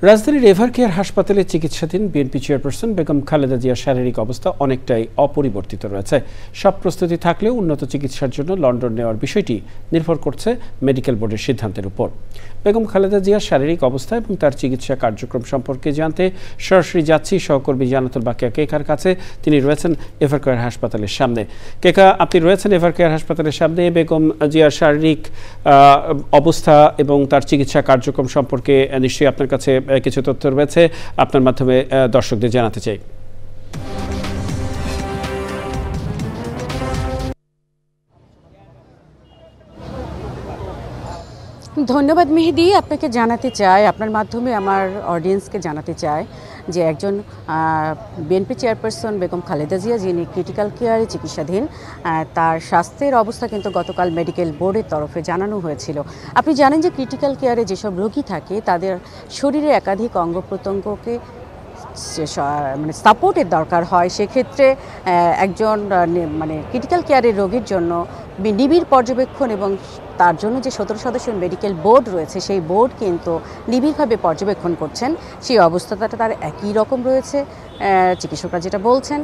রাজধানীর এভারকেয়ার হাসপাতালে চিকিৎসাধীন বিএনপি চেয়ারপারসন বেগম খালেদা জিয়ার শারীরিক অবস্থা অনেকটাই অপরিবর্তিত রয়েছে। সব প্রস্তুতি থাকলেও উন্নত চিকিৎসার জন্য লন্ডন নেওয়ার বিষয়টি নির্ভর করছে মেডিকেল বোর্ডের সিদ্ধান্তের উপর। বেগম খালেদা জিয়ার শারীরিক অবস্থা এবং তার চিকিৎসা কার্যক্রম সম্পর্কে জানতে সরাসরি যাচ্ছি সহকর্মী জান্নাতুল বাকিয়া কেকার কাছে। তিনি রয়েছেন এভারকেয়ার হাসপাতালের সামনে। কেকা, আপনি রয়েছেন এভারকেয়ার হাসপাতালের সামনে। বেগম জিয়ার শারীরিক অবস্থা এবং তার চিকিৎসা কার্যক্রম সম্পর্কে নিশ্চয়ই আপনার কাছে কিছু তথ্য রয়েছে, আপনার মাধ্যমে দর্শকদের জানাতে চাই। ধন্যবাদ মেহেদি। আপনাকে জানাতে চাই, আপনার মাধ্যমে আমার অডিয়েন্সকে জানাতে চাই যে একজন বিএনপি চেয়ারপারসন বেগম খালেদা জিয়া, যিনি ক্রিটিক্যাল কেয়ারে চিকিৎসাধীন, তার স্বাস্থ্যের অবস্থা কিন্তু গতকাল মেডিকেল বোর্ডের তরফে জানানো হয়েছিল। আপনি জানেন যে ক্রিটিক্যাল কেয়ারে যেসব রোগী থাকে তাদের শরীরে একাধিক অঙ্গ প্রত্যঙ্গকে মানে সাপোর্টের দরকার হয়। সেক্ষেত্রে একজন মানে ক্রিটিক্যাল কেয়ারের রোগীর জন্য নিবিড় পর্যবেক্ষণ এবং তার জন্য যে 17 সদস্যের মেডিকেল বোর্ড রয়েছে সেই বোর্ড কিন্তু নিবিড়ভাবে পর্যবেক্ষণ করছেন। সেই অবস্থাটা তার একই রকম রয়েছে। চিকিৎসকরা যেটা বলছেন,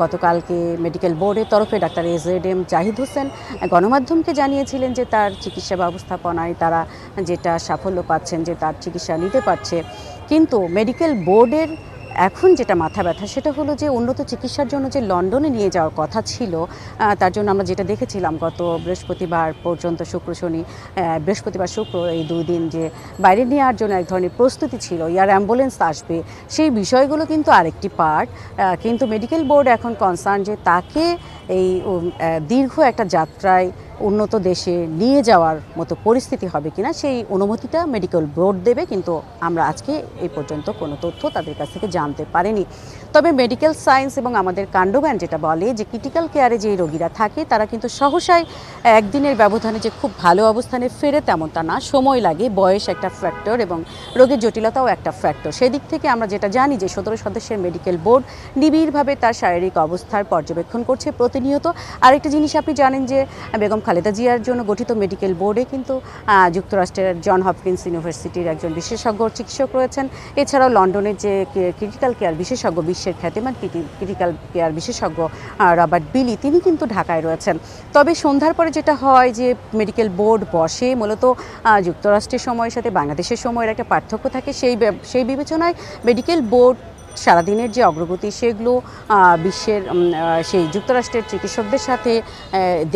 গতকালকে মেডিকেল বোর্ডের তরফে ডাক্তার AZM জাহিদ হোসেন গণমাধ্যমকে জানিয়েছিলেন যে তার চিকিৎসা ব্যবস্থাপনায় তারা যেটা সাফল্য পাচ্ছেন, যে তার চিকিৎসা নিতে পারছে। কিন্তু মেডিকেল বোর্ডের এখন যেটা মাথা ব্যথা সেটা হলো যে উন্নত চিকিৎসার জন্য যে লন্ডনে নিয়ে যাওয়ার কথা ছিল, তার জন্য আমরা যেটা দেখেছিলাম গত বৃহস্পতিবার পর্যন্ত, শুক্র শনি, বৃহস্পতিবার শুক্র এই 2 দিন যে বাইরে নেওয়ার জন্য এক ধরনের প্রস্তুতি ছিল, এয়ার অ্যাম্বুলেন্স আসবে, সেই বিষয়গুলো কিন্তু আরেকটি পার্ট। কিন্তু মেডিকেল বোর্ড এখন কনসার্ন যে তাকে এই দীর্ঘ একটা যাত্রায় উন্নত দেশে নিয়ে যাওয়ার মতো পরিস্থিতি হবে কিনা সেই অনুমতিটা মেডিকেল বোর্ড দেবে। কিন্তু আমরা আজকে এই পর্যন্ত কোনো তথ্য তাদের কাছ থেকে জানতে পারিনি। তবে মেডিকেল সায়েন্স এবং আমাদের কাণ্ডজ্ঞান যেটা বলে যে ক্রিটিক্যাল কেয়ারে যে রোগীরা থাকে তারা কিন্তু সহসাই একদিনের ব্যবধানে যে খুব ভালো অবস্থানে ফেরে তেমনটা না, সময় লাগে। বয়স একটা ফ্যাক্টর এবং রোগের জটিলতাও একটা ফ্যাক্টর। সেদিক থেকে আমরা যেটা জানি যে 17 সদস্যের মেডিকেল বোর্ড নিবিড়ভাবে তার শারীরিক অবস্থার পর্যবেক্ষণ করছে প্রতিনিয়ত। আরেকটা জিনিস আপনি জানেন যে বেগম খালেদা জিয়ার জন্য গঠিত মেডিকেল বোর্ডে কিন্তু যুক্তরাষ্ট্রের জন হপকিন্স ইউনিভার্সিটির একজন বিশেষজ্ঞ চিকিৎসক রয়েছেন। এছাড়াও লন্ডনের যে ক্রিটিক্যাল কেয়ার বিশেষজ্ঞ, বিশ্বের খ্যাতিমান ক্রিটিক্যাল কেয়ার বিশেষজ্ঞ রবার্ট বিলি, তিনি কিন্তু ঢাকায় রয়েছেন। তবে সন্ধ্যার পরে যেটা হয় যে মেডিকেল বোর্ড বসে, মূলত যুক্তরাষ্ট্রের সময়ের সাথে বাংলাদেশের সময়ের একটা পার্থক্য থাকে। সেই বিবেচনায় মেডিকেল বোর্ড সারাদিনের যে অগ্রগতি সেগুলো বিশ্বের সেই যুক্তরাষ্ট্রের চিকিৎসকদের সাথে,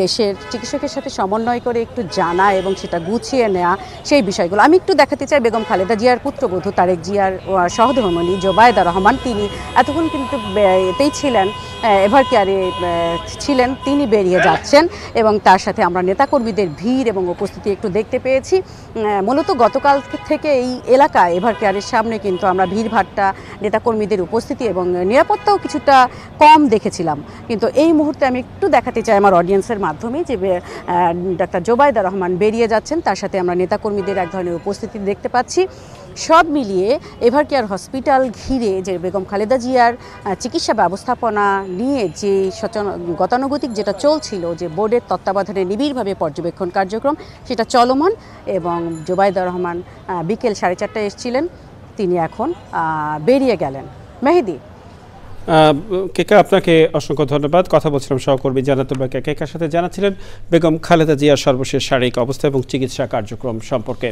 দেশের চিকিৎসকের সাথে সমন্বয় করে একটু জানা এবং সেটা গুছিয়ে নেওয়া, সেই বিষয়গুলো আমি একটু দেখাতে চাই। বেগম খালেদা জিয়ার পুত্রবধূ তারেক জিয়ার সহধর্মিণী জোবায়েদা রহমান, তিনি এতক্ষণ কিন্তু এতেই ছিলেন, এভারকেয়ারে ছিলেন, তিনি বেরিয়ে যাচ্ছেন এবং তার সাথে আমরা নেতাকর্মীদের ভিড় এবং উপস্থিতি একটু দেখতে পেয়েছি। মূলত গতকাল থেকে এই এলাকায় এভারকেয়ারের সামনে কিন্তু আমরা ভিড়ভাট্টা, নেতাকর্মীদের উপস্থিতি এবং নিরাপত্তাও কিছুটা কম দেখেছিলাম। কিন্তু এই মুহূর্তে আমি একটু দেখাতে চাই আমার অডিয়েন্সের মাধ্যমে যে ডাক্তার জোবায়েদা রহমান বেরিয়ে যাচ্ছেন, তার সাথে আমরা নেতাকর্মীদের এক ধরনের উপস্থিতি দেখতে পাচ্ছি। সব মিলিয়ে এভারকেয়ার হসপিটাল ঘিরে যে বেগম খালেদা জিয়ার চিকিৎসা ব্যবস্থাপনা নিয়ে যে গতানুগতিক যেটা চলছিল, যে বোর্ডের তত্ত্বাবধানে নিবিড়ভাবে পর্যবেক্ষণ কার্যক্রম, সেটা চলমান। এবং জোবায়েদা রহমান বিকেল 4:30টায় এসেছিলেন, তিনি এখন বেরিয়ে গেলেন। মেহেদি। কেকা, আপনাকে অসংখ্য ধন্যবাদ। কথা বলছিলাম সহকর্মী জান্নাতুল বাকিয়া কেকার সাথে, জানাচ্ছিলেন বেগম খালেদা জিয়ার সর্বশেষ শারীরিক অবস্থা এবং চিকিৎসা কার্যক্রম সম্পর্কে।